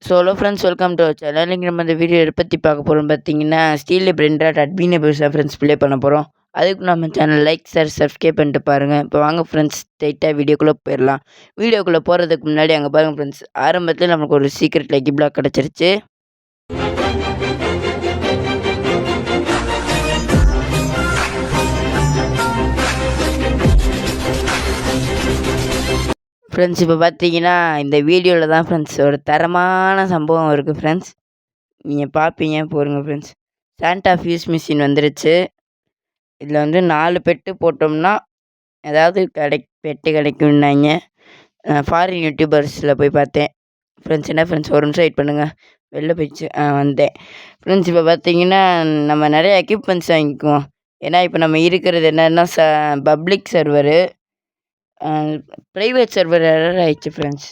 So hello friends, welcome to our channel. இன்றைக்கி நம்ம இந்த வீடியோ எதை பற்றி பார்க்க போகிறோம் பார்த்தீங்கன்னா, ஸ்டீலில் பிரிண்டட் அட்மினபிள்ஸ் தான் ஃப்ரெண்ட்ஸ் ப்ளே பண்ண போகிறோம். அதுக்கு நம்ம சேனல் லைக் சப்ஸ்கிரைப் பண்ணிட்டு பாருங்கள். இப்போ வாங்க ஃப்ரெண்ட்ஸ், ஸ்ட்ரைட்டாக வீடியோக்குள்ளே போயிடலாம். வீடியோக்குள்ளே போகிறதுக்கு முன்னாடி அங்கே பாருங்கள் ஃப்ரெண்ட்ஸ், ஆரம்பத்தில் நமக்கு ஒரு சீக்ரெட் லக்கி பிளாக் கிடச்சிருச்சு. ஃப்ரெண்ட்ஸ், இப்போ பார்த்தீங்கன்னா இந்த வீடியோவில் தான் ஃப்ரெண்ட்ஸ் ஒரு தரமான சம்பவம் இருக்குது ஃப்ரெண்ட்ஸ். நீங்கள் பார்ப்பீங்க பாருங்க ஃப்ரெண்ட்ஸ். சாண்டா ஃபியூஸ் மிஷின் வந்துருச்சு. இதில் வந்து 4 பெட்டு போட்டோம்னா ஏதாவது பெட்டு கிடைக்கும்னாங்க. ஃபாரின் யூடியூபர்ஸில் போய் பார்த்தேன் ஃப்ரெண்ட்ஸ். என்ன ஃப்ரெண்ட்ஸ், ஒரு நிமிஷம் வெயிட் பண்ணுங்கள், வெளில போயிடுச்சு. வந்தேன் ஃப்ரெண்ட்ஸ். இப்போ பார்த்தீங்கன்னா நம்ம நிறைய எக்யூப்மெண்ட்ஸ் வாங்கிக்குவோம். ஏன்னா இப்போ நம்ம இருக்கிறது என்னென்னா public server, private server error ஆயிடுச்சு ஃப்ரெண்ட்ஸ்.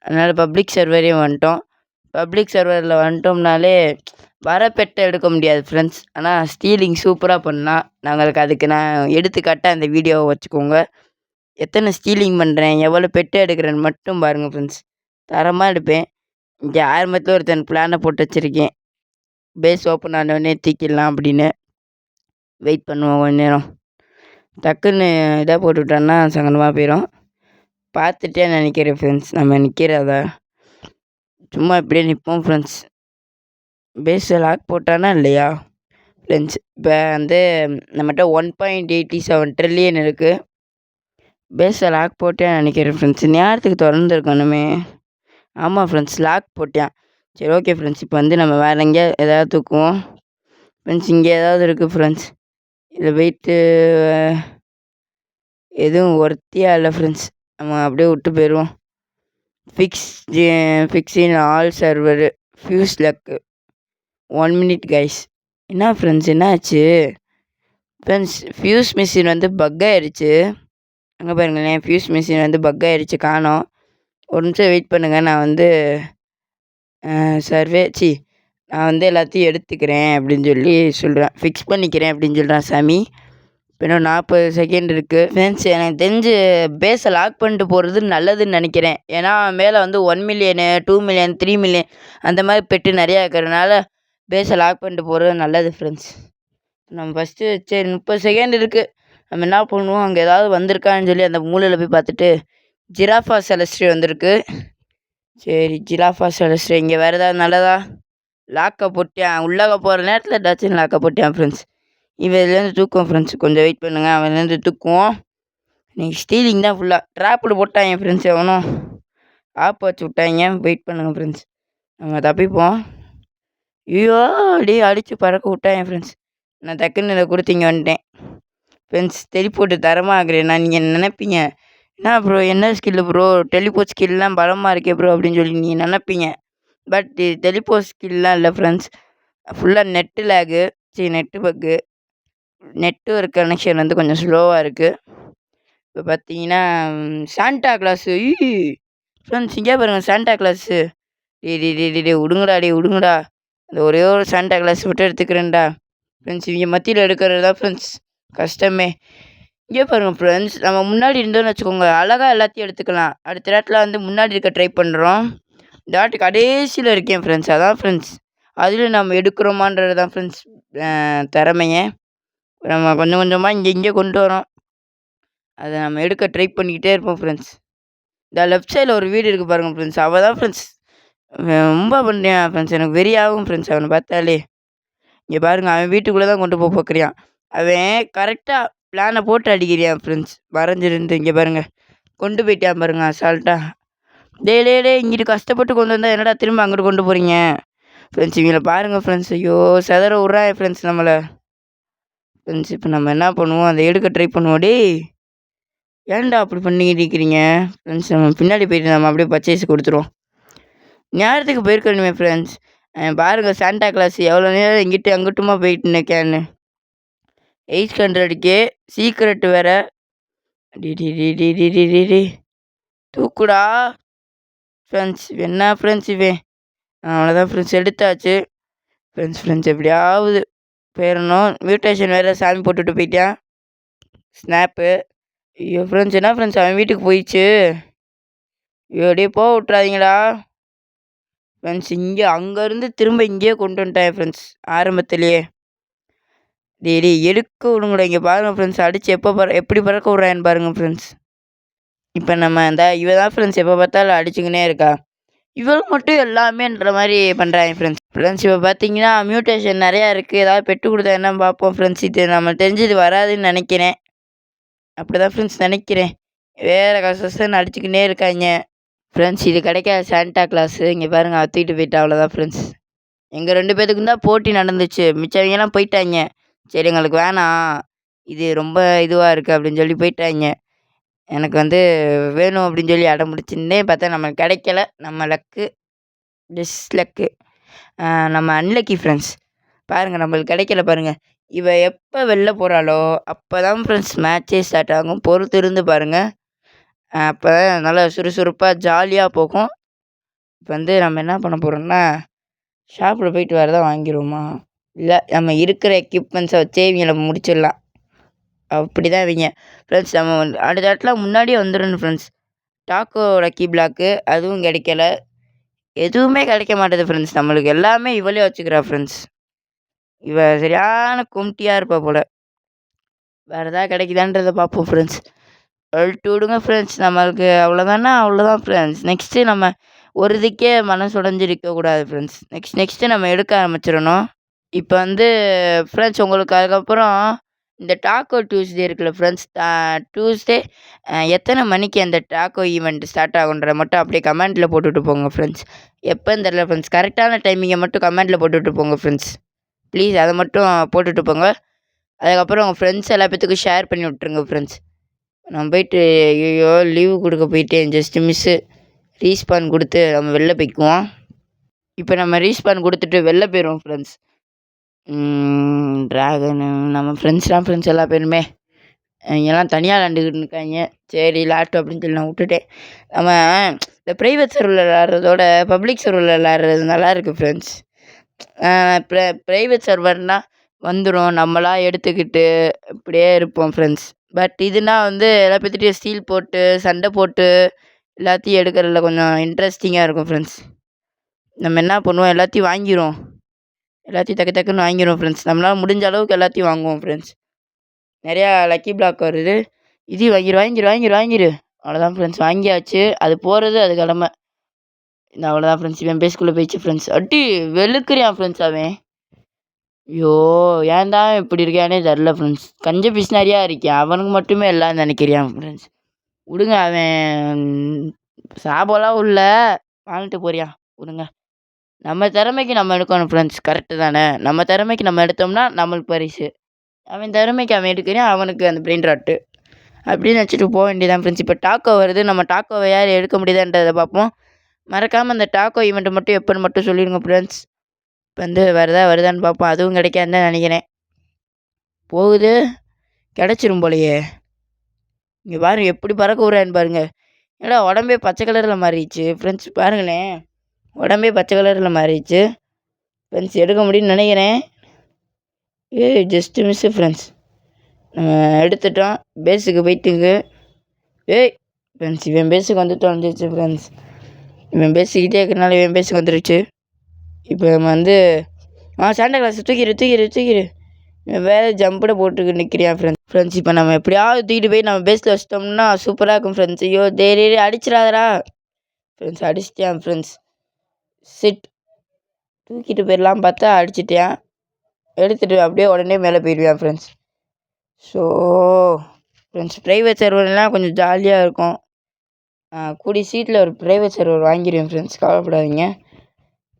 அதனால் பப்ளிக் சர்வரையும் வந்துட்டோம். பப்ளிக் சர்வரில் வந்துட்டோம்னாலே வர பெட்டை எடுக்க முடியாது ஃப்ரெண்ட்ஸ். ஆனால் ஸ்டீலிங் சூப்பராக பண்ணலாம். நாங்களுக்கு அதுக்கு நான் எடுத்துக்காட்டாக அந்த வீடியோவை வச்சுக்கோங்க. எத்தனை ஸ்டீலிங் பண்ணுறேன், எவ்வளோ பெட்டு எடுக்கிறேன்னு மட்டும் பாருங்கள் ஃப்ரெண்ட்ஸ். தரமாக எடுப்பேன். இங்கே ஆரம்பத்தில் ஒருத்தன் பிளானை போட்டு வச்சுருக்கேன். பேஸ் ஓப்பன் ஆனோடனே தூக்கிடலாம் அப்படின்னு. வெயிட் பண்ணுவோம் கொஞ்ச நேரம். டக்குன்னு இதாக போட்டுவிட்டோன்னா சங்கடமாக போயிடும். பார்த்துட்டே நினைக்கிறேன் ஃப்ரெண்ட்ஸ். நம்ம நிற்கிறத சும்மா இப்படியே நிற்போம் ஃப்ரெண்ட்ஸ். பேஸில் லாக் போட்டானா இல்லையா ஃப்ரெண்ட்ஸ்? இப்போ வந்து நம்மகிட்ட 1.87 ட்ரில்லியன் இருக்குது. பேஸில் லாக் போட்டேன் நினைக்கிறேன் ஃப்ரெண்ட்ஸ். நேரத்துக்கு திறந்துருக்கணுமே. ஆமாம் ஃப்ரெண்ட்ஸ், லாக் போட்டேன். சரி, ஓகே ஃப்ரெண்ட்ஸ். இப்போ வந்து நம்ம வேறு எங்கேயா ஏதாவது தூக்குவோம் ஃப்ரெண்ட்ஸ். இங்கே ஏதாவது இருக்குது ஃப்ரெண்ட்ஸ். இதில் வெயிட்டு எதுவும் ஒர்த்தியாக இல்லை ஃப்ரெண்ட்ஸ். நம்ம அப்படியே விட்டு போயிடுவோம். Fix in all server fuse luck 1 minute guys. என்ன ஃப்ரெண்ட்ஸ், என்ன ஆச்சு ஃப்ரெண்ட்ஸ்? ஃபியூஸ் மிஷின் வந்து பக் ஆயிடுச்சு. அங்கே பாருங்களேன், ஃபியூஸ் மிஷின் வந்து பக் ஆயிடுச்சு, காணோம். ஒரு நிமிஷம் வெயிட் பண்ணுங்கள். நான் வந்து நான் வந்து எல்லாத்தையும் எடுத்துக்கிறேன் அப்படின்னு சொல்லி சொல்கிறேன். ஃபிக்ஸ் பண்ணிக்கிறேன் அப்படின்னு சொல்கிறேன் சாமி. இப்போ இன்னும் 40 செகண்ட் இருக்குது ஃப்ரெண்ட்ஸ். எனக்கு தெரிஞ்சு பேஸை லாக் பண்ணிட்டு போகிறது நல்லதுன்னு நினைக்கிறேன். ஏன்னா மேலே வந்து 1 மில்லியனு 2 மில்லியன் 3 மில்லியன் அந்த மாதிரி பெட்டு நிறையா இருக்கிறதுனால பேஸை லாக் பண்ணிட்டு போகிறது நல்லது ஃப்ரெண்ட்ஸ். நம்ம ஃபஸ்ட்டு சரி 30 செகண்ட் இருக்குது. நம்ம என்ன பண்ணுவோம், அங்கே ஏதாவது வந்திருக்கான்னு சொல்லி அந்த மூலையில் போய் பார்த்துட்டு ஜிராஃபா செலஸ்ட்ரி வந்திருக்கு. சரி, ஜிராஃபா செலஸ்ட்ரி இங்கே வேறு ஏதாவது நல்லதா? லாக்கை போட்டேன். உள்ளாக போகிற நேரத்தில் ஏதாச்சும் லாக்கை போட்டேன் ஃப்ரெண்ட்ஸ். இவன் இதுலேருந்து தூக்குவோம் ஃப்ரெண்ட்ஸ். கொஞ்சம் வெயிட் பண்ணுங்கள், அவன்லேருந்து தூக்குவோம். இன்றைக்கி ஸ்டீலிங் தான் ஃபுல்லாக. ட்ராப்பில் போட்டாங்க ஃப்ரெண்ட்ஸ். எவனும் ஆப் வச்சு விட்டாங்க. வெயிட் பண்ணுங்கள் ஃப்ரெண்ட்ஸ், நம்ம தப்பிப்போம். ஐயோ, அப்படியே அடித்து பறக்க விட்டாங்க ஃப்ரெண்ட்ஸ். நான் டக்குன்னு இதை கொடுத்தீங்க வந்துட்டேன் ஃப்ரெண்ட்ஸ். டெலிபோர்ட்டு தரமாகிறேன் நான். நீங்கள் நினைப்பீங்க, என்ன ப்ரோ என்ன ஸ்கில்லு ப்ரோ, டெலிபோர்ட் ஸ்கில்லாம் பலமாக இருக்கே ப்ரோ அப்படின்னு சொல்லி நீங்கள் நினைப்பீங்க. பட் டெலிபோர்ட் ஸ்கில்லாம் இல்லை ஃப்ரெண்ட்ஸ். ஃபுல்லாக நெட்டு லேகு, நெட்டு பக்கு. நெட்வொர்க் கனெக்ஷன் வந்து கொஞ்சம் ஸ்லோவாக இருக்குது. இப்போ பார்த்தீங்கன்னா சாண்டா கிளாஸு ஃப்ரெண்ட்ஸ். இங்கே பாருங்கள் சாண்டா கிளாஸு. டே விடுங்கடா. அந்த ஒரே ஒரு சாண்டா கிளாஸ் மட்டும் எடுத்துக்கிறேன்டா ஃப்ரெண்ட்ஸ். இவங்க மத்தியில் எடுக்கிறது தான் ஃப்ரெண்ட்ஸ் கஷ்டமே. இங்கே பாருங்கள் ஃப்ரெண்ட்ஸ், நம்ம முன்னாடி இருந்தோன்னு வச்சுக்கோங்க, அழகாக எல்லாத்தையும் எடுத்துக்கலாம். அடுத்த இடத்துல வந்து முன்னாடி இருக்க ட்ரை பண்ணுறோம். இந்த ஆட்டு கடைசியில் இருக்கேன் ஃப்ரெண்ட்ஸ். அதான் ஃப்ரெண்ட்ஸ், அதில் நம்ம எடுக்கிறோமான்றது தான் ஃப்ரெண்ட்ஸ் திறமையே. நம்ம கொஞ்சம் கொஞ்சமாக இங்கே கொண்டு வரோம். அதை நம்ம எடுக்க ட்ரை பண்ணிக்கிட்டே இருப்போம் ஃப்ரெண்ட்ஸ். இந்த லெஃப்ட் சைடில் ஒரு வீடு இருக்குது பாருங்கள் ஃப்ரெண்ட்ஸ். அவள் தான் ஃப்ரெண்ட்ஸ் ரொம்ப பண்ணுறேன் ஃப்ரெண்ட்ஸ். எனக்கு வெறியாகும் ஃப்ரெண்ட்ஸ் அவனை பார்த்தாலே. இங்கே பாருங்கள், அவன் வீட்டுக்குள்ளே தான் கொண்டு போக பார்க்குறான். அவன் கரெக்டாக பிளானை போட்டு அடிக்கிறியான் ஃப்ரெண்ட்ஸ். வரைஞ்சிருந்து இங்கே பாருங்கள், கொண்டு போயிட்டான் பாருங்கள் அசால்ட்டாக. டே இங்கிட்டு கஷ்டப்பட்டு கொண்டு வந்தால் என்னடா திரும்ப அங்கிட்டு கொண்டு போகிறீங்க ஃப்ரெண்ட்ஸ்? இவங்களை பாருங்கள் ஃப்ரெண்ட்ஸ். ஐயோ, செதற விட்றான் ஃப்ரெண்ட்ஸ் நம்மளை ஃப்ரெண்ட்ஸ். இப்போ நம்ம என்ன பண்ணுவோம், அதை எடுக்க ட்ரை பண்ணுவோம். ஏன்டா அப்படி பண்ணிக்கிட்டு இருக்கிறீங்க ஃப்ரெண்ட்ஸ்? நம்ம பின்னாடி போயிட்டு நம்ம அப்படியே பர்ச்சேஸ் கொடுத்துருவோம். நேரத்துக்கு போயிருக்கணுமே ஃப்ரெண்ட்ஸ். பாருங்கள் சாண்டா கிளாஸ் எவ்வளோ நேரம் இங்கிட்டு அங்கிட்டுமா போயிட்டு நிற்கான்னு. 800K சீக்ரெட் வேறு. டி தூக்குடா ஃப்ரெண்ட்ஸ். என்ன ஃப்ரெண்ட்ஸ் இவன்? அவ்வளோதான் ஃப்ரெண்ட்ஸ், எடுத்தாச்சு ஃப்ரெண்ட்ஸ். எப்படியாவது போயிடணும். மியூட்டேஷன் வேறு சாமி போட்டுட்டு போயிட்டான். ஸ்னாப்பு. ஐயோ ஃப்ரெண்ட்ஸ், என்ன ஃப்ரெண்ட்ஸ் அவன் வீட்டுக்கு போயிடுச்சு. ஐயோ, போக விட்றாதீங்களா ஃப்ரெண்ட்ஸ் இங்கே அங்கேருந்து திரும்ப இங்கேயே கொண்டு வந்துட்டேன் ஃப்ரெண்ட்ஸ் ஆரம்பத்திலேயே. டேய் எடுக்க விடுங்கடா. இங்கே பாருங்கள் ஃப்ரெண்ட்ஸ் அடித்து எப்படி பறக்க விட்றான்னு பாருங்கள் ஃப்ரெண்ட்ஸ். இப்போ நம்ம இவ தான் ஃப்ரெண்ட்ஸ் எப்போ பார்த்தாலும் அடிச்சுக்கினே இருக்கா. இவள் மட்டும் எல்லாமேன்ற மாதிரி பண்ணுறாங்க ஃப்ரெண்ட்ஸ். ஃப்ரெண்ட்ஸ் இப்போ பார்த்தீங்கன்னா மியூட்டேஷன் நிறையா இருக்குது. ஏதாவது பெட்டு கொடுத்தா என்ன பார்ப்போம் ஃப்ரெண்ட்ஸ். இது நம்ம தெரிஞ்சது வராதுன்னு நினைக்கிறேன். அப்படி தான் ஃப்ரெண்ட்ஸ் நினைக்கிறேன். வேறு கசன்னு அடிச்சுக்கினே இருக்காங்க ஃப்ரெண்ட்ஸ். இது கிடைக்காது சாண்டா கிளாஸு. இங்கே பாருங்கள் அவள் தூக்கிட்டு போயிட்டா. அவ்வளோதான் ஃப்ரெண்ட்ஸ். எங்கள் 2 பேத்துக்கும் தான் போட்டி நடந்துச்சு. மிச்சவங்கலாம் போயிட்டாங்க. சரி எங்களுக்கு வேணாம், இது ரொம்ப இதுவாக இருக்குது அப்படின்னு சொல்லி போயிட்டாங்க. எனக்கு வேணும் அப்படின்னு சொல்லி அடம் பிடிச்சிருந்தே பார்த்தா நம்மளுக்கு கிடைக்கல. நம்ம லக்கு லக்கு நம்ம அன்லக்கி ஃப்ரெண்ட்ஸ். பாருங்கள் நம்மளுக்கு கிடைக்கல பாருங்கள். இவ எப்போ வெளில போகிறாளோ அப்போ தான் ஃப்ரெண்ட்ஸ் மேட்ச்சே ஸ்டார்ட் ஆகும். பொறுத்து இருந்து பாருங்கள். அப்போ நல்லா சுறுசுறுப்பாக ஜாலியாக போகும். இப்போ நம்ம என்ன பண்ண போகிறோம்னா ஷாப்பில் போயிட்டு வரதான் வாங்கிடுவோமா, இல்லை நம்ம இருக்கிற எக்யூப்மெண்ட்ஸை வச்சே இவங்களை முடிச்சிடலாம். அப்படி தான் இவங்க ஃப்ரெண்ட்ஸ். நம்ம அடுத்த இடத்துல முன்னாடியே வந்துடணும் ஃப்ரெண்ட்ஸ். டாக்கோ லக்கி பிளாக்கு அதுவும் கிடைக்கல. எதுவுமே கிடைக்க மாட்டேது ஃப்ரெண்ட்ஸ். நம்மளுக்கு எல்லாமே இவளே வச்சுக்கிறா ஃப்ரெண்ட்ஸ். இவ சரியான கும்ட்டியாக இருப்பா போல். வேறு எதாவது கிடைக்குதான்றதை பார்ப்போம் ஃப்ரெண்ட்ஸ். அழுட்டு விடுங்க ஃப்ரெண்ட்ஸ். நம்மளுக்கு அவ்வளோதானா அவ்வளோதான் ஃப்ரெண்ட்ஸ். நெக்ஸ்ட்டு நம்ம ஒரு இதுக்கே மனசு உடஞ்சி இருக்கக்கூடாது ஃப்ரெண்ட்ஸ். நெக்ஸ்ட்டு நம்ம எடுக்க ஆரம்பிச்சிடணும். இப்போ ஃப்ரெண்ட்ஸ் உங்களுக்கு அதுக்கப்புறம் இந்த டாக்கோ டியூஸ்டே இருக்குல்ல ஃப்ரெண்ட்ஸ். டியூஸ்டே எத்தனை மணிக்கு அந்த டாக்கோ ஈவெண்ட் ஸ்டார்ட் ஆகுன்றத மட்டும் அப்படியே கமெண்ட்டில் போட்டுவிட்டு போங்க ஃப்ரெண்ட்ஸ். எப்போன்னு தெரில ஃப்ரெண்ட்ஸ். கரெக்டான டைமிங்கை மட்டும் கமெண்ட்டில் போட்டுவிட்டு போங்க ஃப்ரெண்ட்ஸ். ப்ளீஸ் அதை மட்டும் போட்டுவிட்டு போங்க. அதுக்கப்புறம் உங்கள் ஃப்ரெண்ட்ஸ் எல்லா பேத்துக்கும் ஷேர் பண்ணி விட்ருங்க ஃப்ரெண்ட்ஸ். நான் போயிட்டு ஐயோ லீவு கொடுக்க போயிட்டேன். ஜஸ்ட்டு மிஸ்ஸு ரீஸ்பான் கொடுத்து நம்ம வெளில போய்க்குவோம். இப்போ நம்ம ரீஸ்பான் கொடுத்துட்டு வெளில போயிடுவோம் ஃப்ரெண்ட்ஸ். ட்ராகனு நம்ம ஃப்ரெண்ட்ஸ் எல்லா பேருமே இங்கெல்லாம் தனியாக விளாண்டுக்கிட்டு இருக்காங்க. சரி லேப்டாப் அப்படின்னு சொல்லி நான் விட்டுட்டேன். நம்ம இந்த ப்ரைவேட் சர்வரில் விளாட்றதோட பப்ளிக் சர்வரில் விளாட்றது நல்லாயிருக்கு ஃப்ரெண்ட்ஸ். ப்ரைவேட் சர்வர்னால் வந்துடும், நம்மளாக எடுத்துக்கிட்டு இப்படியே இருப்போம் ஃப்ரெண்ட்ஸ். பட் இதுனா எல்லா பேர்த்துட்டையும் ஸ்டீல் போட்டு சண்டை போட்டு எல்லாத்தையும் எடுக்கிறதுல கொஞ்சம் இன்ட்ரெஸ்டிங்காக இருக்கும் ஃப்ரெண்ட்ஸ். நம்ம என்ன பண்ணுவோம், எல்லாத்தையும் வாங்கிடுவோம். எல்லாத்தையும் டக்குன்னு வாங்கிடுவோம் ஃப்ரெண்ட்ஸ். நம்மளால் முடிஞ்ச அளவுக்கு எல்லாத்தையும் வாங்குவோம் ஃப்ரெண்ட்ஸ். நிறையா லக்கி பிளாக் வருது. இதையும் வாங்கிடு. அவ்வளோதான் ஃப்ரெண்ட்ஸ், வாங்கியாச்சு. அது போகிறது அது கிழமை. இந்த அவ்வளோதான் ஃப்ரெண்ட்ஸ். இவன் பேஸ்க்குள்ளே போயிடுச்சு ஃப்ரெண்ட்ஸ். அட்டி வெளுக்கிறியான் ஃப்ரெண்ட்ஸ் அவன். ஐயோ ஏன் தான் இப்படி இருக்கானே தெரில ஃப்ரெண்ட்ஸ். கஞ்ச பிஸ்னாரியாக இருக்கான். அவனுக்கு மட்டுமே எல்லாம் நினைக்கிறியான் ஃப்ரெண்ட்ஸ். விடுங்க, அவன் சாபம்லாம் உள்ள வாழ்ந்துட்டு போறியான். விடுங்க, நம்ம திறமைக்கு நம்ம எடுக்கணும் ஃப்ரெண்ட்ஸ். கரெக்டு தானே? நம்ம திறமைக்கு நம்ம எடுத்தோம்னா நம்மளுக்கு பரிசு. அவன் திறமைக்கு அவன் எடுக்கிறான், அவனுக்கு அந்த பிரெயின் ராட்டு அப்படின்னு வச்சுட்டு போக வேண்டியதான் ஃப்ரெண்ட்ஸ். இப்போ டாக்கோ வருது. நம்ம டாக்கோவை யார் எடுக்க முடியுதான்றதை பார்ப்போம். மறக்காமல் அந்த டாக்கோ ஈவெண்ட்டை மட்டும் எப்போன்னு மட்டும் சொல்லிடுங்க ஃப்ரெண்ட்ஸ். இப்போ வருதான்னு பார்ப்போம். அதுவும் கிடைக்காதுன்னு தான் நினைக்கிறேன். போகுது, கிடச்சிரும் போலையே. இங்கே பாருங்கள் எப்படி பறக்க விட்றான்னு பாருங்கள். ஏன்னா உடம்பே பச்சை கலரில் மாறிடுச்சு ஃப்ரெண்ட்ஸ். பாருங்களேன், உடம்பே பச்சை கலரில் மாறிடுச்சு ஃப்ரெண்ட்ஸ். எடுக்க முடியும்னு நினைக்கிறேன். Just miss friends. நம்ம எடுத்துட்டோம். பேஸுக்கு போயிட்டுங்க. ஃப்ரெண்ட்ஸ், இவன் பேஸுக்கு வந்து தொலைஞ்சிச்சு ஃப்ரெண்ட்ஸ். இவன் பேசிக்கிட்டே இருக்கிறனால இவன் பேஸுக்கு வந்துருச்சு. இப்போ நம்ம சாண்டா கிளாஸ் தூக்கிடு. இவன் வேறு ஜம்பில் போட்டு நிற்கிறியான் ஃப்ரெண்ட்ஸ். இப்போ நம்ம எப்படியாவது தூக்கிட்டு போய் நம்ம பேஸில் வச்சிட்டோம்னா சூப்பராக இருக்கும் ஃப்ரெண்ட்ஸ். ஐயோ தேரி அடிச்சிடாதரா ஃப்ரெண்ட்ஸ். அடிச்சிட்டேன் ஃப்ரெண்ட்ஸ். சிட் தூக்கிட்டு போயிடலாம் பார்த்தா அடிச்சிட்டேன். எடுத்துகிட்டு அப்படியே உடனே மேலே போயிடுவேன் ஃப்ரெண்ட்ஸ். ஸோ ஃப்ரெண்ட்ஸ், ப்ரைவேட் சர்வர்லாம் கொஞ்சம் ஜாலியாக இருக்கும். கூடி சீட்டில் ஒரு ப்ரைவேட் சர்வர் வாங்கிடுவேன் ஃப்ரெண்ட்ஸ், கவலைப்படாதீங்க.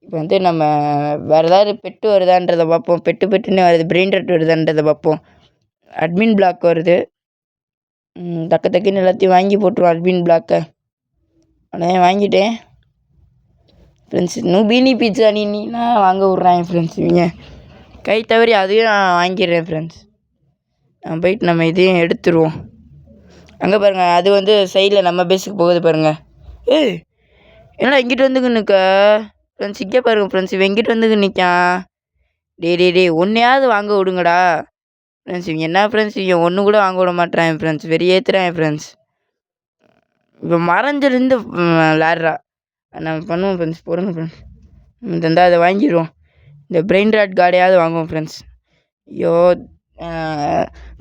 இப்போ நம்ம வேறு ஏதாவது பெட்டு வருதான்றதை பார்ப்போம். பெட்டுன்னு வருது, பிரெயின் ராட் வருதான்றதை பார்ப்போம். அட்மின் பிளாக் வருது. டக்குன்னு எல்லாத்தையும் வாங்கி போட்டுருவோம் அட்மின் பிளாக்கை. உடனே வாங்கிட்டேன் ஃப்ரெண்ட்ஸ். இன்னும் பீனி பீட்சா நீனா வாங்க விட்றாங்க ஃப்ரெண்ட்ஸ். இவங்க கை தவறி அதையும் வாங்கிடுறேன் ஃப்ரெண்ட்ஸ். போயிட்டு நம்ம இதையும் எடுத்துருவோம். அங்கே பாருங்கள், அது சைடில் நம்ம பேஸுக்கு போகுது பாருங்கள். என்னடா இங்கிட்டு நிற்க ஃப்ரெண்ட்ஸ். இங்கே பாருங்கள் ஃப்ரெண்ட்ஸ், இவன் இங்கிட்டு நிற்கான். டே ஒன்றையாவது வாங்க விடுங்கடா ஃப்ரெண்ட்ஸ். இவங்க என்ன ஃப்ரெண்ட்ஸ், இவன் ஒன்று கூட வாங்க விட மாட்டேறான் ஃப்ரெண்ட்ஸ். வெறியேற்றுறான் ஃப்ரெண்ட்ஸ். இப்போ மறைஞ்சிருந்து விளாட்றா. நம்ம பண்ணுவோம் ஃப்ரெண்ட்ஸ். போடுங்க ஃப்ரெண்ட்ஸ். இருந்தால் அதை வாங்கிடுவோம். இந்த பிரெயின் ராட் கார்டையாவது வாங்குவோம் ஃப்ரெண்ட்ஸ். ஐயோ,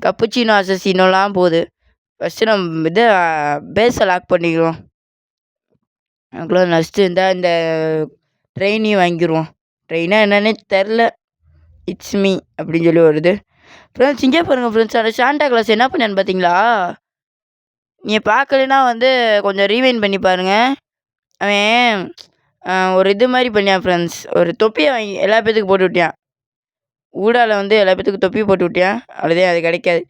கப்புச்சினோ அசசினோலாம் போகுது. ஃபஸ்ட்டு நம்ம இதை பேஸை லாக் பண்ணிக்கிறோம். அதுக்குள்ளே நெக்ஸ்ட்டு இந்த ட்ரெயினையும் வாங்கிடுவோம். ட்ரெயினாக என்னன்னே தெரில. இட்ஸ் மீ அப்படின்னு சொல்லி வருது. ஃப்ரெண்ட்ஸ் இங்கே பாருங்கள் ஃப்ரெண்ட்ஸ், அந்த சாண்டா கிளாஸ் என்ன பண்ணான்னு பார்த்தீங்களா? நீங்கள் பார்க்கலன்னா கொஞ்சம் ரீவைண்ட் பண்ணி பாருங்கள். அவன் ஒரு இது மாதிரி பண்ணியான் ஃப்ரெண்ட்ஸ். ஒரு தொப்பியை வாங்கி எல்லா பேத்துக்கும் போட்டு விட்டியான். ஊடால எல்லா பேத்துக்கும் தொப்பி போட்டு விட்டியான். அவ்வளோதான், அது கிடைக்காது.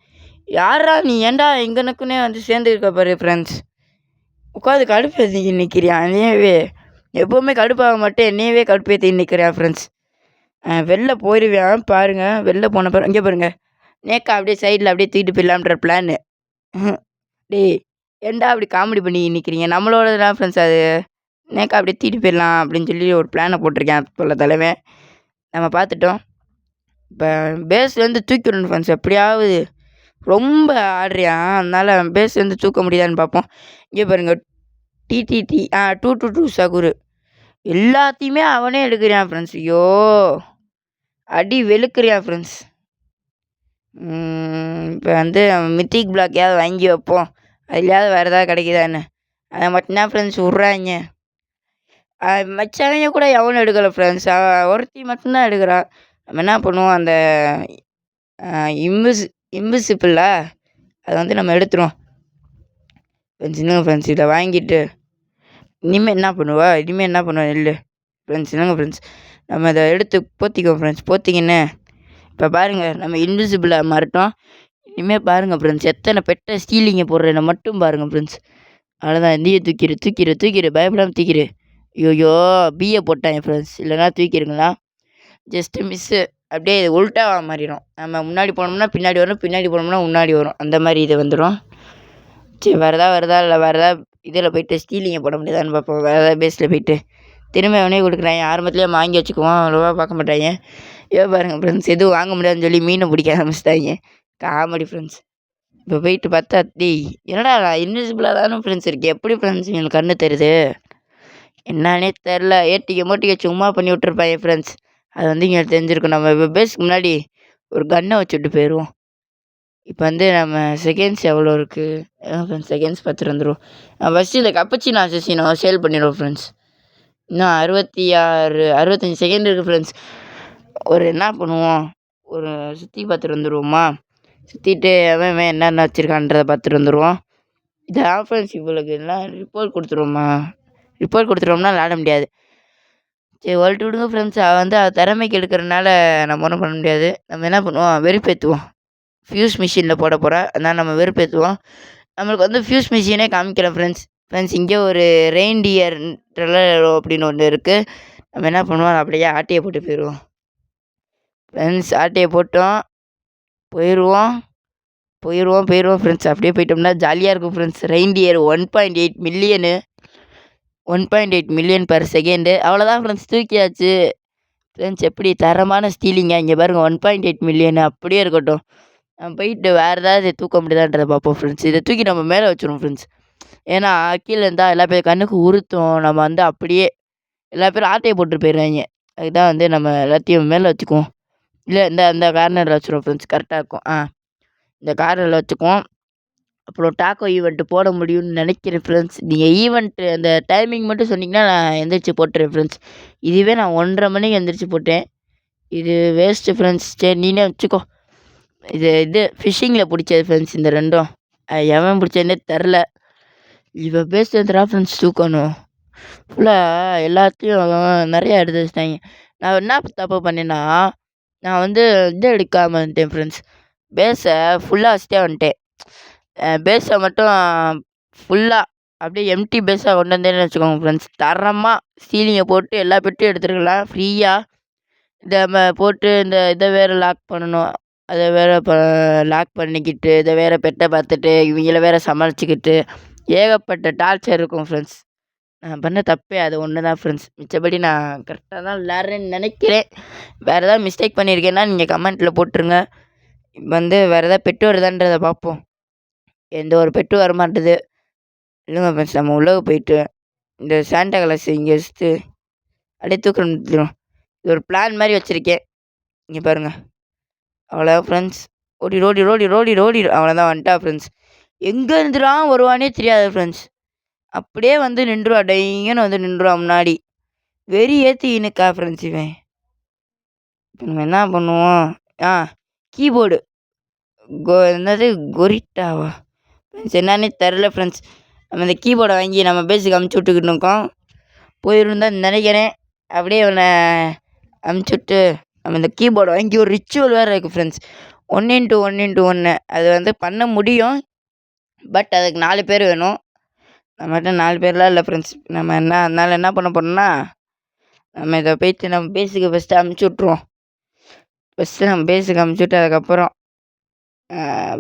யாரா நீ? ஏன்டா எங்கனுக்குன்னே சேர்ந்து இருக்க பாரு ஃப்ரெண்ட்ஸ். உட்காந்து கடுப்பேற்றி நிற்கிறியான். என்னையவே எப்போவுமே கடுப்பாக மாட்டேன், என்னையவே கடுப்பேற்றி நிற்கிறான் ஃப்ரெண்ட்ஸ். வெளில போயிடுவேன் பாருங்கள். வெளில போன பாரு, இங்கே பாருங்கள். நேக்கா அப்படியே சைடில் அப்படியே தூக்கிட்டு போயிடலாம்ன்ற பிளான்னு. டேய், ஏன்டா அப்படி காமெடி பண்ணி நிற்கிறீங்க? நம்மளோடதான் ஃப்ரெண்ட்ஸ் அது. நேக்கா அப்படியே தூக்கிட்டு போயிடலாம் அப்படின்னு சொல்லி ஒரு பிளானை போட்டிருக்கேன் போல தலைவன். நம்ம பார்த்துட்டோம். இப்போ பேஸ்லேருந்து தூக்கிடணும் ஃப்ரெண்ட்ஸ். எப்படியாவது ரொம்ப ஆடுறியான், அதனால் பேஸ்லேருந்து தூக்க முடியுதான்னு பார்ப்போம். இங்கே பாருங்கள், டிடிடி 222 சகுரு எல்லாத்தையுமே அவனே எடுக்கிறான் ஃப்ரெண்ட்ஸ். ஐயோ, அடி வெளுக்கிறியான் ஃப்ரெண்ட்ஸ். இப்போ மித்திக் பிளாக்கையாவது வாங்கி வைப்போம். அதுலையாவது வேறு ஏதாவது கிடைக்குதான்னு. அதை மட்டும்தான் ஃப்ரெண்ட்ஸ் விட்றாங்க. மச்சவங்க கூட எவனும் எடுக்கலை ஃப்ரெண்ட்ஸ். ஒருத்தி மட்டும்தான் எடுக்கிறான். நம்ம என்ன பண்ணுவோம், அந்த இன்விசிபிளா அதை நம்ம எடுத்துருவோம் ஃப்ரெண்ட்ஸ். இன்னும் ஃப்ரெண்ட்ஸ் இதை வாங்கிட்டு இனிமேல் என்ன பண்ணுவா இல்லை ஃப்ரெண்ட்ஸ். என்னங்க ஃப்ரெண்ட்ஸ், நம்ம இதை எடுத்து போத்திக்குவோம் ஃப்ரெண்ட்ஸ். போத்திக்கின்னு இப்போ பாருங்கள், நம்ம இன்விசிபிளாக மாறிட்டோம். இனிமேல் பாருங்கள் ஃப்ரெண்ட்ஸ், எத்தனை பெட்ட ஸ்டீலிங்கை போடுறேன்னு மட்டும் பாருங்கள் ஃப்ரெண்ட்ஸ். அவ்வளோதான், இந்தியை தூக்கிடு பயப்படாமல் தூக்கிடு. ஐயோயோ, பிஏ போட்டாங்க ஃப்ரெண்ட்ஸ், இல்லைனா தூக்கிடுங்களா. Just miss. அப்படியே இது உல்ட்டாவாக மாறிடும். நம்ம முன்னாடி போனோம்னா பின்னாடி வரும், பின்னாடி போனோம்னா முன்னாடி வரும். அந்த மாதிரி இது வந்துடும். சரி, வருதா இல்லை வேறு ஏதாவது இதில் போய்ட்டு ஸ்டீலிங்கை போட முடியாதான்னு பார்ப்போம். வேறு ஏதாவது பேஸில் போய்ட்டு திரும்ப அவனே கொடுக்குறாங்க. ஆரம்பத்துலேயே வாங்கி வச்சுக்குவோம், அவ்வளோவா பார்க்க மாட்டாங்க. பாருங்கள் ஃப்ரெண்ட்ஸ், எதுவும் வாங்க முடியாதுன்னு சொல்லி மீனை பிடிக்க ஆரம்பிச்சிட்டாங்க. Comedy friends. இப்போ போயிட்டு பார்த்தா, டேய் என்னடா இன்விசிபிளாக தானே ஃப்ரெண்ட்ஸ் இருக்குது, எப்படி ஃப்ரெண்ட்ஸ் எனக்கு கண்ணு தெரியுது என்னன்னே தெரில. ஏட்டிக்க சும்மா பண்ணி விட்ருப்பாங்க ஃப்ரெண்ட்ஸ். அது இங்கே தெரிஞ்சிருக்கும். நம்ம இப்போ பேஸ்க்கு முன்னாடி ஒரு கன்னை வச்சுட்டு போயிடுவோம். இப்போ நம்ம செகண்ட்ஸ் எவ்வளோ இருக்குது ஃப்ரெண்ட்ஸ்? செகண்ட்ஸ் பார்த்துட்டு வந்துடுவோம். ஃபஸ்ட்டு இந்த கப்பச்சினோ அசசினோ சேல் பண்ணிடுவோம் ஃப்ரெண்ட்ஸ். இன்னும் 65 செகண்ட் இருக்குது ஃப்ரெண்ட்ஸ். ஒரு என்ன பண்ணுவோம், ஒரு சுற்றி பார்த்துட்டு வந்துடுவோமா? சுற்றிட்டு அவன் என்னென்ன வச்சுருக்கான்றதை பார்த்துட்டு வந்துடுவோம். இது ஃப்ரெண்ட்ஸ், இவளுக்கு எல்லாம் ரிப்போர்ட் கொடுத்துருவோம்னா விளாட முடியாது. சரி, ஓல்ட்டு விடுங்க ஃப்ரெண்ட்ஸ். அவள் திறமைக்கு எடுக்கிறனால நம்ம ஒன்றும் பண்ண முடியாது. நம்ம என்ன பண்ணுவோம், வெறுப்பேற்றுவோம். ஃபியூஸ் மிஷினில் போட போகிறேன், அதனால் நம்ம வெறுப்பேற்றுவோம். நம்மளுக்கு ஃபியூஸ் மிஷினே காமிக்கிறேன் ஃப்ரெண்ட்ஸ். இங்கே ஒரு ரெயின்டியர் அப்படின்னு ஒன்று இருக்குது. நம்ம என்ன பண்ணுவோம், அப்படியே ஆட்டையை போட்டு போயிடுவோம் ஃப்ரெண்ட்ஸ். ஆட்டையை போட்டோம், போயிடுவோம் ஃப்ரெண்ட்ஸ். அப்படியே போயிட்டோம்னா ஜாலியாக இருக்கும் friends. Reindeer 1.8 million 1.8 million per second. அவ்வளோதான் ஃப்ரெண்ட்ஸ், தூக்கியாச்சு ஃப்ரெண்ட்ஸ். எப்படி தரமான ஸ்டீலிங்காக இங்கே பாருங்கள், 1.8 மில்லியனு அப்படியே இருக்கட்டும். நம்ம போயிட்டு வேறு ஏதாவது தூக்க முடியுதான்றதை பார்ப்போம் ஃப்ரெண்ட்ஸ். இதை தூக்கி நம்ம மேலே வச்சுருவோம் ஃப்ரெண்ட்ஸ். ஏன்னா கீழே இருந்தால் எல்லா பேர் கண்ணுக்கு உறுத்தும். நம்ம அப்படியே எல்லா பேரும் ஆட்டையை போட்டு போயிடுவாங்க. அதுதான் நம்ம எல்லாத்தையும் மேலே வச்சுக்குவோம். இல்லை, இந்த கார்னரில் வச்சுருவோம் ஃப்ரெண்ட்ஸ், கரெக்டாக இருக்கும். இந்த கார்னரில் வச்சுக்குவோம். அப்புறம் டாக்கோ ஈவெண்ட்டு போட முடியும்னு நினைக்கிறேன் ஃப்ரெண்ட்ஸ். நீங்கள் ஈவெண்ட்டு அந்த டைமிங் மட்டும் சொன்னீங்கன்னா நான் எந்திரிச்சு போட்டுறேன் ஃப்ரெண்ட்ஸ். இதுவே நான் 1:30 மணிக்கு எந்திரிச்சு போட்டேன். இது வேஸ்ட்டு ஃப்ரெண்ட்ஸ். சரி, நீனே வச்சுக்கோ. இது ஃபிஷ்ஷிங்கில் பிடிச்சது ஃப்ரெண்ட்ஸ். இந்த ரெண்டும் எவன் பிடிச்சதுனே தெரில. இவன் பேசுகிறா ஃப்ரெண்ட்ஸ், தூக்கணும் ஃபுல்லாக எல்லாத்தையும் நிறையா எடுத்து வச்சிட்டாங்க. நான் என்ன தப்பு பண்ணேன்னா, நான் இது எடுக்காமல் வந்துட்டேன் ஃப்ரெண்ட்ஸ். பேஸை ஃபுல்லாக வச்சுட்டே வந்துட்டேன். பேஸை மட்டும் ஃபுல்லாக அப்படியே எம்டி பேஸாக கொண்டு வந்தேன்னு வச்சுக்கோங்க ஃப்ரெண்ட்ஸ். தரமாக சீலிங்கை போட்டு எல்லா பெட்டும் எடுத்துருக்கலாம் ஃப்ரீயாக. இதை போட்டு இதை வேறு லாக் பண்ணணும். அதை வேறு லாக் பண்ணிக்கிட்டு இதை வேறு பெட்டை பார்த்துட்டு இவங்கள வேறு சமாளிச்சுக்கிட்டு ஏகப்பட்ட டார்ச்சர் இருக்கும் ஃப்ரெண்ட்ஸ். நான் பண்ண தப்பே அது ஒன்று தான் ஃப்ரெண்ட்ஸ். மிச்சபடி நான் கரெக்டாக தான் விளாட்றேன்னு நினைக்கிறேன். வேறு ஏதாவது மிஸ்டேக் பண்ணியிருக்கேன்னா நீங்கள் கமெண்ட்டில் போட்டுருங்க. வேறு ஏதாவது பெட்டு வருதான்றதை பார்ப்போம். எந்த ஒரு பெட்டு வரமாட்டுது. இல்லைங்க ஃப்ரெண்ட்ஸ், நம்ம உள்ளே போயிட்டு இந்த சாண்டா கிளாஸ் இங்கே வச்சுட்டு அப்படியே தூக்கம் நிறுத்திடும். இது ஒரு பிளான் மாதிரி வச்சுருக்கேன். இங்கே பாருங்கள். அவ்வளோதான் ஃப்ரெண்ட்ஸ். ஓடிரு ஓடிரு ஓடிரு ஓடிரு ஓடிரு. அவ்வளோதான் வந்துட்டா ஃப்ரெண்ட்ஸ். எங்கே இருந்துடான் வருவானே தெரியாது ஃப்ரெண்ட்ஸ். அப்படியே வந்து நின்றுவா, டைங்கன்னு வந்து நின்றுவான் முன்னாடி. வெறி ஏற்றி நிற்கா ஃப்ரெண்ட்ஸ் இவன். இப்போ நம்ம என்ன பண்ணுவோம்? ஆ கீபோர்டு என்னது கொரிட்டாவா ஃப்ரெண்ட்ஸ்? என்னன்னே தெரில ஃப்ரெண்ட்ஸ். நம்ம இந்த கீபோர்டை வாங்கி நம்ம பேஸுக்கு அமுச்சு விட்டுக்கிட்டு இருக்கோம். போயிருந்தான் நினைக்கிறேன். அப்படியே அவனை அமுச்சுட்டு நம்ம இந்த கீபோர்டை வாங்கி ஒரு ரிச்சுவல் வேறு இருக்குது ஃப்ரெண்ட்ஸ். 1x1x1 அது வந்து பண்ண முடியும். பட் அதுக்கு 4 பேர் வேணும். நம்மகிட்ட 4 பேர்லாம் இல்லை ஃப்ரெண்ட்ஸ். நம்ம அதனால் என்ன பண்ண போகிறோம்னா, நம்ம இதை போய்ட்டு நம்ம பேஸுக்கு ஃபஸ்ட்டு அமுச்சு விட்ருவோம். ஃபஸ்ட்டு நம்ம பேஸுக்கு அமுச்சுட்டு அதுக்கப்புறம்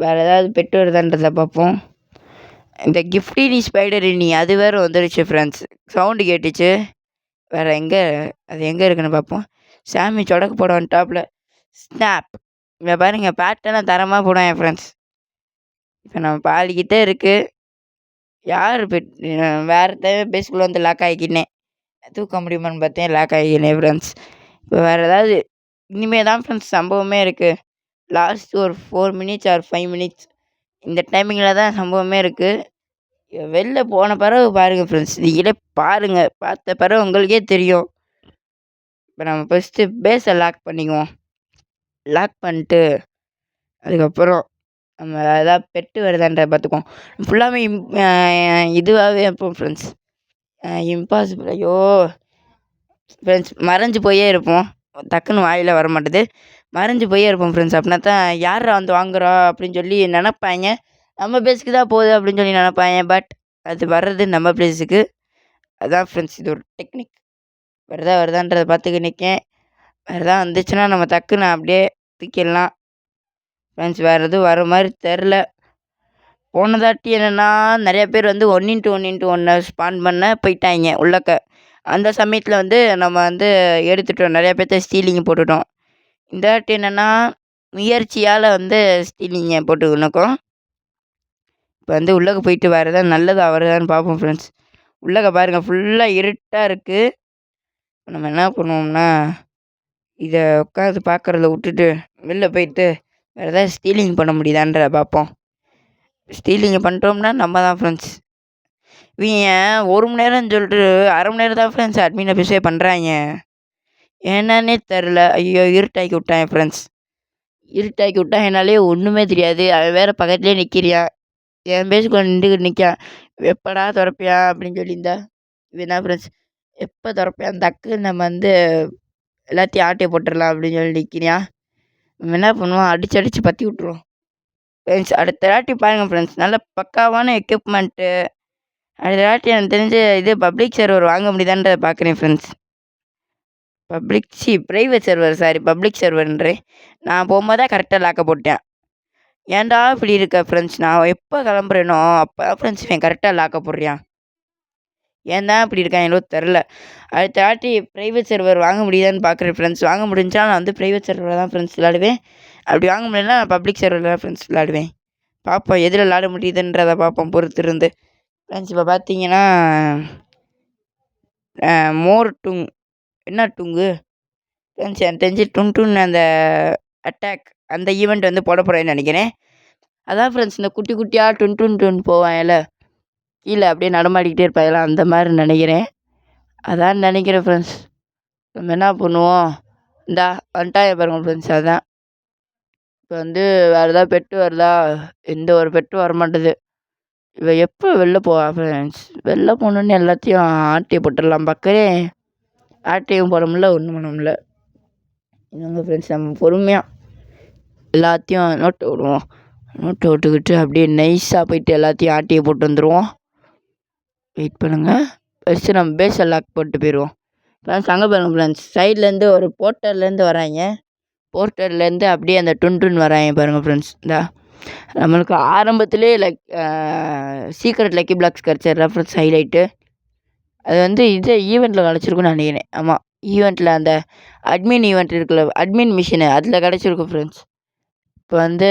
வேறு ஏதாவது பெட்டு வருதான்றதை பார்ப்போம். இந்த கிஃப்டினி ஸ்பைடரினி அது வேறு வந்துடுச்சு ஃப்ரெண்ட்ஸ். சவுண்டு கேட்டுச்சு. வேறு அது எங்கே இருக்குன்னு பார்ப்போம். சாமி சொடக்கு போட வந்துட்டாப்புல. ஸ்னாப். இங்கே பாருங்கள், பேட்டெல்லாம் தரமாக போடும் என் ஃப்ரெண்ட்ஸ். இப்போ நம்ம பாடிக்கிட்டே இருக்குது. யார் வேறு தேவை பேஸ்குள்ளே வந்து லாக் ஆகிக்கினேன். தூக்க முடியுமான்னு பார்த்தேன், லாக் ஆகிக்கினேன் ஃப்ரெண்ட்ஸ். இப்போ வேறு ஏதாவது இனிமேல் தான் ஃப்ரெண்ட்ஸ் சம்பவமே இருக்குது. லாஸ்ட் ஒரு 4 மினிட்ஸ் ஆர் 5 மினிட்ஸ் இந்த டைமிங்கில் தான் சம்பவமே இருக்குது. வெளில போன பிறகு பாருங்கள் ஃப்ரெண்ட்ஸ். நீங்களே பாருங்கள், பார்த்த பிறகு உங்களுக்கே தெரியும். இப்போ நம்ம ஃபஸ்ட்டு பேஸை லாக் பண்ணிக்குவோம். லாக் பண்ணிட்டு அதுக்கப்புறம் நம்ம ஏதாவது பெட்டு வருதான்றதை பார்த்துக்குவோம். ஃபுல்லாகவே இதுவாகவே இருப்போம் ஃப்ரெண்ட்ஸ். இம்பாசிபிள். ஐயோ ஃப்ரெண்ட்ஸ், மறைஞ்சு போயே இருப்போம். டக்குன்னு வாயில் வர மாட்டுது. மறைஞ்சு போயே இருப்போம் ஃப்ரெண்ட்ஸ். அப்படின்னா தான் யாரா வந்து வாங்குறா அப்படின்னு சொல்லி நினப்பாங்க. நம்ம பேஸுக்கு தான் போகுது அப்படின்னு சொல்லி நினப்பாங்க. பட் அது வர்றது நம்ம பிளேஸுக்கு. அதான் ஃப்ரெண்ட்ஸ், இது ஒரு டெக்னிக். வருதான்றதை பார்த்துக்க நிற்கேன். வேறு எதாவது வந்துச்சுன்னா நம்ம டக்குன்னு அப்படியே தூக்கிடலாம் ஃப்ரெண்ட்ஸ். வேறு எதுவும் வர மாதிரி தெரில. போனதாட்டி என்னென்னா, நிறைய பேர் வந்து 1x1x1 ஸ்பான் பண்ண போயிட்டாங்க உள்ளக்க. அந்த சமயத்தில் வந்து நம்ம வந்து எடுத்துட்டோம். நிறையா பேர்த்த ஸ்டீலிங் போட்டுட்டோம். இந்த வாட்டி என்னென்னா, முயற்சியால் வந்து ஸ்டீலிங்கை போட்டுக்கணும். இப்போ வந்து உள்ளக்க போயிட்டு வேறு எதாவது நல்லதா வருதான்னு பார்ப்போம் ஃப்ரெண்ட்ஸ். உள்ளக்க பாருங்கள், ஃபுல்லாக இருட்டாக இருக்குது. நம்ம என்ன பண்ணுவோம்னா, இதை உட்காந்து பார்க்குறத விட்டுட்டு வெளில போயிட்டு வேறு ஏதாவது ஸ்டீலிங் பண்ண முடியுதான்ற பார்ப்போம். ஸ்டீலிங்கை பண்ணிட்டோம்னா நம்ம தான் ஃப்ரெண்ட்ஸ். இவங்க 1 மணி நேரம்னு சொல்லிட்டு 1/2 மணி நேரம் தான் ஃப்ரெண்ட்ஸ் அட்மின் ஆஃபீஸே பண்ணுறாங்க. என்னன்னே தெரில. ஐயோ, இருட்டாக்கி விட்டான் என் ஃப்ரெண்ட்ஸ். இருட்டாக்கி விட்டா என்னாலே ஒன்றுமே தெரியாது. அவன் வேறு பக்கத்துலேயே நிற்கிறியான். என் பேஸுக்குள்ள நின்றுக்கிட்டு நிற்கான். எப்படா திறப்பியா அப்படின்னு சொல்லியிருந்தா இவன் என்ன ஃப்ரெண்ட்ஸ், எப்போ திறப்பியான் டக்குன்னு நம்ம வந்து எல்லாத்தையும் ஆட்டையை போட்டுடலாம் அப்படின்னு சொல்லி நிற்கிறியான். நம்ம என்ன பண்ணுவோம், அடித்து பற்றி விட்ருவோம் ஃப்ரெண்ட்ஸ். அடுத்த வாட்டி பாருங்கள் ஃப்ரெண்ட்ஸ், நல்ல பக்காவான எக்யூப்மெண்ட்டு. அடுத்த வாட்டி எனக்கு தெரிஞ்சு இது பப்ளிக் சர்வர் வாங்க முடியுதான்றதை பார்க்குறேன் friends. Private server, sorry public சர்வர்ன்றேன். நான் போகும்போது தான் கரெக்டாக லாக்கை போட்டேன். ஏன்டா இப்படி இருக்க ஃப்ரெண்ட்ஸ், நான் எப்போ கிளம்புறேனோ அப்போ ஃப்ரெண்ட்ஸ் இவன் கரெக்டாக லாக்கை போடுறான். ஏன் தான் இப்படி இருக்கான் என்னவோ தெரில. அடுத்த வாட்டி ப்ரைவேட் சர்வர் வாங்க முடியுதான்னு பார்க்குறேன் ஃப்ரெண்ட்ஸ். வாங்க முடிஞ்சா நான் வந்து ப்ரைவேட் சர்வரில் தான் ஃப்ரெண்ட்ஸ் விளாடுவேன். அப்படி வாங்க முடியலன்னா நான் பப்ளிக் சர்வரில் தான் ஃப்ரெண்ட்ஸ் விளாடுவேன். பார்ப்போம் எதில் விளாட முடியுதுன்றதை பார்ப்போம் பொறுத்து இருந்து ஃப்ரெண்ட்ஸ். இப்போ பார்த்தீங்கன்னா மோர் டுங் என்ன டுங்கு ஃப்ரெண்ட்ஸ், எனக்கு தெரிஞ்சு டுன்னு அந்த அட்டாக் அந்த ஈவெண்ட் வந்து போட போகிறேன்னு நினைக்கிறேன். அதான் ஃப்ரெண்ட்ஸ், இந்த குட்டி குட்டியாக டுன் போவாங்கல்ல, கீழே அப்படியே நடமாடிக்கிட்டே இருப்பாங்கல்ல, அந்த மாதிரி நினைக்கிறேன். அதான் நினைக்கிறேன் ஃப்ரெண்ட்ஸ். நம்ம என்ன பண்ணுவோம், இந்தா வந்துட்டாங்க பாருங்கள் ஃப்ரெண்ட்ஸ். அதான் இப்போ வந்து வேறு ஏதாவது பெட்டு வருதா, எந்த ஒரு பெட்டும் வரமாட்டுது. இவன் எப்போ வெளில போவா ஃப்ரெண்ட்ஸ்? வெளில போகணுன்னு எல்லாத்தையும் ஆட்டையை போட்டுடலாம் பார்க்குறேன். ஆட்டையும் போட முடியல, ஒன்றும் பண்ண முடியல. இதுங்க ஃப்ரெண்ட்ஸ், நம்ம பொறுமையாக எல்லாத்தையும் நோட்டை விடுவோம். நோட்டை விட்டுக்கிட்டு அப்படியே நைஸாக போயிட்டு எல்லாத்தையும் ஆட்டியை போட்டு வந்துடுவோம். வெயிட் பண்ணுங்கள். ஃபஸ்ட்டு நம்ம பேஸை லாக் போட்டு போயிடுவோம் ஃப்ரெண்ட்ஸ். அங்கே பாருங்கள் ஃப்ரெண்ட்ஸ், சைட்லேருந்து ஒரு போர்ட்டர்லேருந்து வராங்க. போர்ட்டர்லேருந்து அப்படியே அந்த டுன் வராங்க பாருங்கள் ஃப்ரெண்ட்ஸ். இந்தா நம்மளுக்கு ஆரம்பத்திலே சீக்ரெட் லக்கி பிளாக்ஸ் கிடச்சிட்றா ஃப்ரெண்ட்ஸ், ஹைலைட்டு. அது வந்து இது ஈவெண்ட்டில் கிடச்சிருக்குன்னு நினைக்கிறேன். ஆமாம், ஈவெண்ட்டில் அந்த அட்மின் ஈவெண்ட் இருக்குல்ல, அட்மின் மிஷினு அதில் கிடச்சிருக்கும் ஃப்ரெண்ட்ஸ். இப்போ வந்து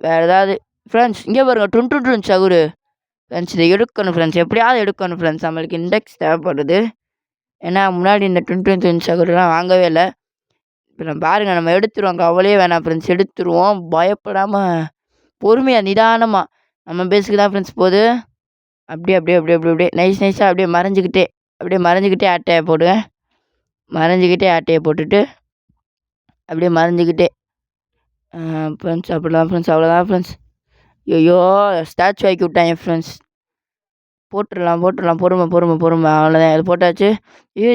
வேறு ஏதாவது ஃப்ரெண்ட்ஸ், இங்கே பாருங்கள் டுன் சகுரு ஃப்ரெண்ட்ஸ். இதை எடுக்கணும் ஃப்ரெண்ட்ஸ், எப்படியாவது எடுக்கணும் ஃப்ரெண்ட்ஸ். நம்மளுக்கு இண்டெக்ஸ் தேவைப்படுது. ஏன்னா முன்னாடி இந்த 20 சகோதரர்லாம் வாங்கவே இல்ல. இப்ப நம்ம பாருங்க நம்ம எடுத்துருவோம். கவலையே வேணாம் ஃப்ரெண்ட்ஸ் எடுத்துருவோம். பயப்படாம பொறுமையா, நிதானமா நம்ம பேஸுக்கு தான் ஃப்ரெண்ட்ஸ் போது. அப்படியே நைஸா அப்படியே மறைஞ்சுக்கிட்டே ஆட்டைய போடுங்க. மறைஞ்சுக்கிட்டே ஆட்டைய போட்டுட்டு, அப்படியே மறைஞ்சுக்கிட்டே ஃப்ரெண்ட்ஸ் அப்படிதான் ஃப்ரெண்ட்ஸ் அவ்வளோதான் ஃப்ரெண்ட்ஸ். ஐயய்யோ! ஸ்டாச்சு ஆக்கி விட்டாய்ங்க ஃப்ரெண்ட்ஸ். போட்டுறலாம். பொறுமை. அவ்வளோதான் இது போட்டாச்சு.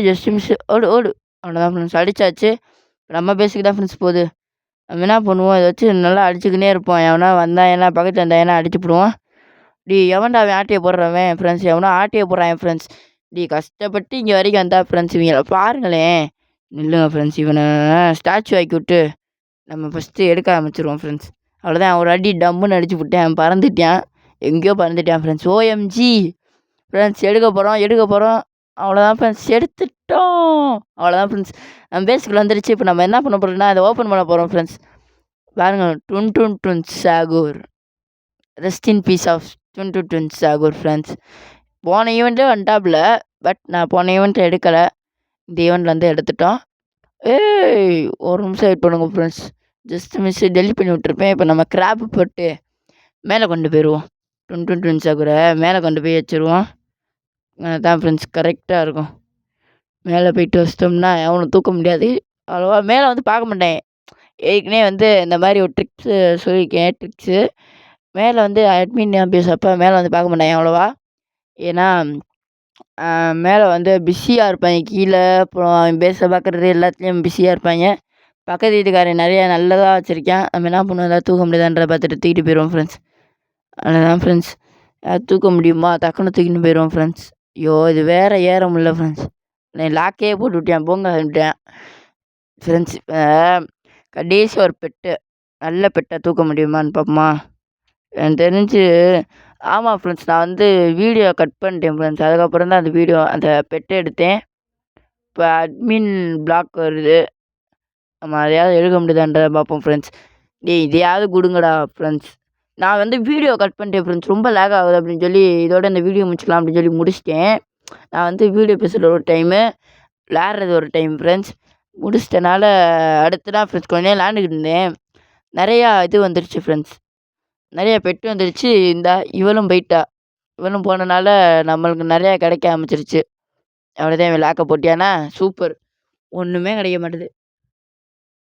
Just miss. ஓடு. அவ்வளோதான் ஃப்ரெண்ட்ஸ் அடிச்சாச்சு. நம்ம பேஸுக்கு தான் ஃப்ரெண்ட்ஸ் போகுது. நம்ம என்ன பண்ணுவோம், இத வச்சு நல்லா அடிச்சுக்கின்னே இருப்போம். எவனா வந்தாங்கன்னா பக்கத்துல இருந்தாங்கன்னா அடிச்சுப்புடுவோம். எவன்டா அவன் ஆட்டைய போடுறவன் ஃப்ரெண்ட்ஸ், எவனோ ஆட்டைய போடுறான் ஃப்ரெண்ட்ஸ். கஷ்டப்பட்டு இங்கே வரைக்கும் வந்தா ஃப்ரெண்ட்ஸ், இவங்கள பாருங்களேன். நில்லுங்க ஃப்ரெண்ட்ஸ், இவனை ஸ்டாச்சு ஆக்கி விட்டு நம்ம ஃபஸ்ட்டு எடுக்க ஆரம்பிச்சிருவோம் ஃப்ரெண்ட்ஸ். அவ்வளோதான் ஒரு அடி டம்முன்னு அடிச்சு விட்டேன். பறந்துட்டான். எங்கேயோ பறந்துட்டான் ஃப்ரெண்ட்ஸ். ஓஎம்ஜி ஃப்ரெண்ட்ஸ் எடுக்க போகிறோம். அவ்வளோதான் ஃப்ரெண்ட்ஸ் எடுத்துட்டோம். அவ்வளோதான் ஃப்ரெண்ட்ஸ் நம்ம பேஸுக்குள்ள வந்துருச்சு. இப்போ நம்ம என்ன பண்ண போகிறோம்னா அதை ஓப்பன் பண்ண போகிறோம் ஃப்ரெண்ட்ஸ். பாருங்க Tung Sahur. Rest in peace of Tung Sahur friends. போன ஈவெண்ட்லேயே வந்துட்டாப்புல. பட் நான் போன ஈவெண்ட்டில் எடுக்கலை. இந்த ஈவெண்ட்டில் வந்து எடுத்துட்டோம். ஒரு நிமிஷம் வெயிட் பண்ணுங்க ஃப்ரெண்ட்ஸ். ஜஸ்ட் மிஸ் டெலிட் பண்ணி விட்ருப்பேன். இப்போ நம்ம கிராப் போட்டு மேலே கொண்டு போயிடுவோம். டுன் சாகூரை மேலே கொண்டு போய் வச்சுருவோம். அதான் ஃப்ரெண்ட்ஸ் கரெக்டாக இருக்கும். மேலே போயிட்டு வச்சிட்டோம்னா எவனும் தூக்க முடியாது. அவ்வளோவா மேலே வந்து பார்க்க மாட்டேன். ஏற்கனவே வந்து இந்த மாதிரி ஒரு ட்ரிக்ஸு சொல்லியிருக்கேன். ட்ரிக்ஸு மேலே வந்து அட்மின் பேசுகிறப்ப மேலே வந்து பார்க்க மாட்டாங்க அவ்வளோவா. ஏன்னா மேலே வந்து பிஸியாக இருப்பாங்க. கீழே அப்புறம் அவன் பேச பார்க்குறது எல்லாத்துலேயும் பிஸியாக இருப்பாங்க. பக்கத்து வீட்டுக்காரன் நிறையா நல்லதாக வச்சுருக்கேன். நம்ம என்ன பண்ணுவோம், ஏதாவது தூக்க முடியுதான்றத பார்த்துட்டு தூக்கிட்டு போயிடுவோம் ஃப்ரெண்ட்ஸ். அவ்வளோதான் ஃப்ரெண்ட்ஸ். தூக்க முடியுமா டக்குன்னு தூக்கிட்டு போயிடுவோம் ஃப்ரெண்ட்ஸ். ஐயோ இது வேறு ஏற முடியல ஃப்ரெண்ட்ஸ். நான் லாக்கே போட்டு விட்டேன். போங்க விட்டேன் ஃப்ரெண்ட்ஸ். இப்போ கடைசி ஒரு பெட்டு, நல்ல பெட்டை தூக்க முடியுமான்னு பார்ப்போமா? எனக்கு தெரிஞ்சு ஆமாம் ஃப்ரெண்ட்ஸ். நான் வந்து வீடியோ கட் பண்ணிட்டேன் ஃப்ரெண்ட்ஸ். அதுக்கப்புறம் தான் அந்த பெட்டை எடுத்தேன். இப்போ அட்மின் பிளாக் வருது. நம்ம அதையாவது எடுக்க முடியுதான்றதை பார்ப்போம் ஃப்ரெண்ட்ஸ். இதையாவது கொடுங்கடா ஃப்ரெண்ட்ஸ். நான் வந்து வீடியோ கட் பண்ணிட்டேன் ஃப்ரெண்ட்ஸ். ரொம்ப லேக் ஆகுது அப்படின்னு சொல்லி இதோட இந்த வீடியோ முடிச்சுக்கலாம் அப்படின்னு சொல்லி முடிச்சிட்டேன். நான் வந்து வீடியோ பேசுகிற ஒரு டைமு, விளையாடுறது ஒரு டைம் ஃப்ரெண்ட்ஸ். முடிச்சிட்டனால அடுத்து தான் ஃப்ரெண்ட்ஸ் கொஞ்ச நேரம் விளையாண்டுக்கிட்டு இருந்தேன். நிறையா இது வந்துருச்சு ஃப்ரெண்ட்ஸ். நிறைய பெட்டு வந்துருச்சு. இவளும் போயிட்டா. இவளும் போனனால நம்மளுக்கு நிறையா கிடைக்க ஆரம்பிச்சிருச்சு. அவ்வளோதான். இவன் லாக்கை போட்டியானா சூப்பர். ஒன்றுமே கிடைக்க மாட்டுது.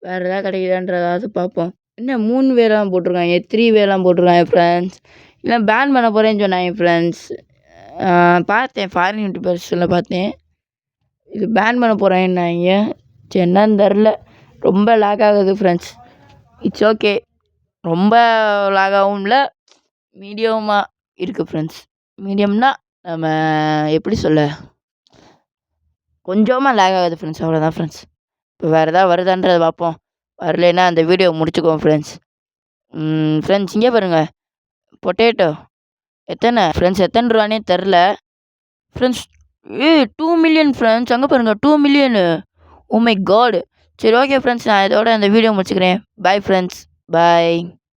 வேறு எதாவது கிடைக்குதான்றதாவது பார்ப்போம். என்ன 3 வேலாம் போட்டிருக்காங்க, 3 வேலாம் போட்டிருக்காங்க ஃப்ரெண்ட்ஸ். இல்லை பேன் பண்ண போகிறேன்னு சொன்னாங்க ஃப்ரெண்ட்ஸ். பார்த்தேன் ஃபாரின் யூடியூபர்ஸில் பார்த்தேன். இது பேன் பண்ண போகிறேன்னாங்க. சரி என்னன்னு தெரில. ரொம்ப லாக் ஆகுது ஃப்ரெண்ட்ஸ். It's okay. ரொம்ப லாகாகவும் இல்லை, மீடியமாக இருக்குது ஃப்ரெண்ட்ஸ். மீடியம்னா நம்ம எப்படி சொல்ல, கொஞ்சமாக லேக் ஆகுது ஃப்ரெண்ட்ஸ். அவ்வளோதான் ஃப்ரெண்ட்ஸ். இப்போ வேறு எதாவது வருதான்றதை பார்ப்போம். வரலைன்னா அந்த வீடியோ முடிச்சுக்குவோம் ஃப்ரெண்ட்ஸ். ஃப்ரெண்ட்ஸ் இங்கே பாருங்கள், பொட்டேட்டோ எத்தனை ரூபானே தெரில ஃப்ரெண்ட்ஸ். 2 million friends. அங்கே பாருங்கள் 2 மில்லியனு. Oh my god. சரி ஓகே ஃப்ரெண்ட்ஸ், நான் இதோட அந்த வீடியோ முடிச்சுக்கிறேன். Bye friends. பாய்.